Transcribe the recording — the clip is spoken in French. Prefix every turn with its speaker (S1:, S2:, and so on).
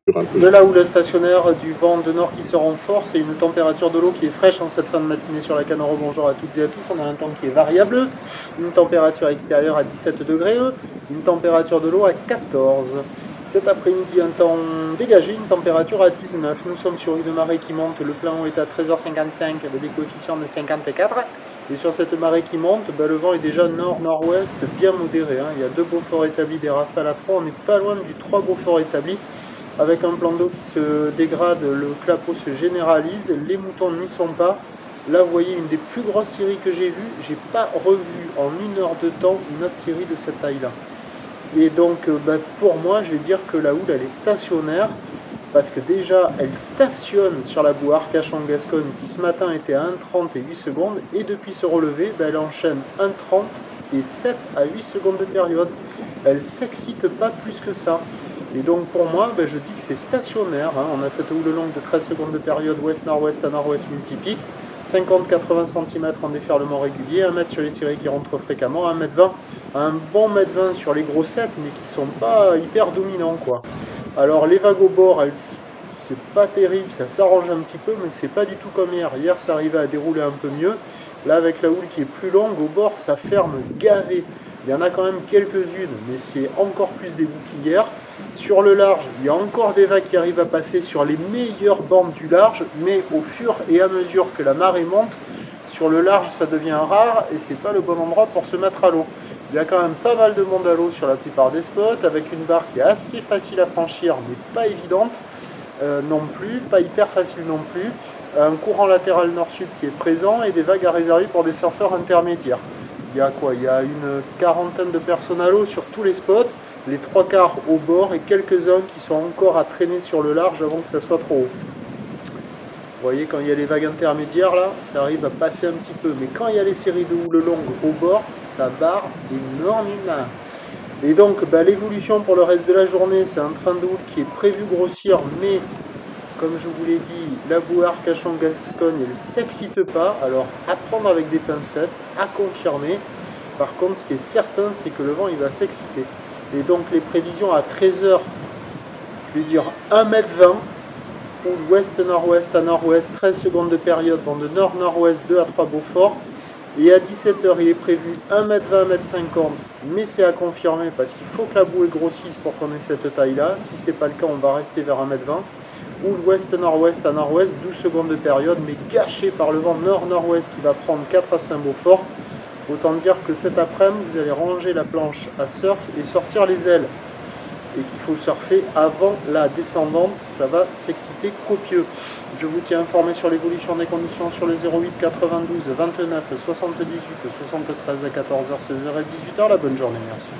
S1: De là où le stationnaire, du vent de nord qui se renforce et une température de l'eau qui est fraîche en cette fin de matinée sur la Canoro. Bonjour à toutes et à tous. On a un temps qui est variable, une température extérieure à 17 degrés, une température de l'eau à 14. Cet après-midi, un temps dégagé, une température à 19. Nous sommes sur une marée qui monte, le plan est à 13h55 avec des coefficients de 54. Et sur cette marée qui monte, le vent est déjà nord-nord-ouest, bien modéré. Il y a 2 Beauforts établis, des rafales à 3. On n'est pas loin du 3 Beauforts établis. Avec un plan d'eau qui se dégrade, le clapot se généralise, les moutons n'y sont pas. Là, vous voyez une des plus grosses scieries que j'ai vues. J'ai pas revu en 1 heure de temps une autre scierie de cette taille-là. Et donc, pour moi, je vais dire que la houle, elle est stationnaire, parce que déjà, elle stationne sur la boue Arcachon-Gascogne, qui ce matin était à 1,30 et 8 secondes, et depuis ce relevé, elle enchaîne 1,30 et 7 à 8 secondes de période. Elle s'excite pas plus que ça. Et donc pour moi, je dis que c'est stationnaire. On a cette houle longue de 13 secondes de période ouest-nord-ouest à nord-ouest multipique, 50-80 cm en déferlement régulier, 1 mètre sur les cirés qui rentrent fréquemment, 1,20 m, un bon 1,20 m sur les gros 7, mais qui sont pas hyper dominants, quoi. Alors les vagues au bord, c'est pas terrible, ça s'arrange un petit peu, mais c'est pas du tout comme hier. Hier, ça arrivait à dérouler un peu mieux. Là, avec la houle qui est plus longue, au bord, ça ferme gavé. Il y en a quand même quelques-unes, mais c'est encore plus des bouts qu'hier. Sur le large, il y a encore des vagues qui arrivent à passer sur les meilleures bandes du large, mais au fur et à mesure que la marée monte, sur le large, ça devient rare et c'est pas le bon endroit pour se mettre à l'eau. Il y a quand même pas mal de monde à l'eau sur la plupart des spots, avec une barre qui est assez facile à franchir, mais pas évidente non plus, pas hyper facile non plus. Un courant latéral nord-sud qui est présent et des vagues à réserver pour des surfeurs intermédiaires. Il y a quoi? Il y a une quarantaine de personnes à l'eau sur tous les spots, les 3/4 au bord et quelques-uns qui sont encore à traîner sur le large avant que ça soit trop haut. Vous voyez, quand il y a les vagues intermédiaires, là, ça arrive à passer un petit peu. Mais quand il y a les séries de houle longues au bord, ça barre énormément. Et donc, l'évolution pour le reste de la journée, c'est un train de houle qui est prévu grossir, mais comme je vous l'ai dit, la boue Arcachon-Gascogne, elle ne s'excite pas. Alors, à prendre avec des pincettes, à confirmer. Par contre, ce qui est certain, c'est que le vent, il va s'exciter. Et donc, les prévisions à 13h, je vais dire 1,20 m, ou ouest-nord-ouest à nord-ouest, 13 secondes de période, vent de nord-nord-ouest, 2 à 3 Beaufort. Et à 17h, il est prévu 1,20 m, 1,50 m, mais c'est à confirmer parce qu'il faut que la boue grossisse pour qu'on ait cette taille-là. Si ce n'est pas le cas, on va rester vers 1,20 m. Ou l'ouest-nord-ouest à nord-ouest, 12 secondes de période, mais gâché par le vent nord-nord-ouest qui va prendre 4 à 5 Beaufort. Autant dire que cet après-midi, vous allez ranger la planche à surf et sortir les ailes. Et qu'il faut surfer avant la descendante, ça va s'exciter copieux. Je vous tiens informé sur l'évolution des conditions sur le 08 92 29 78 73 à 14h, 16h et 18h. La bonne journée, merci.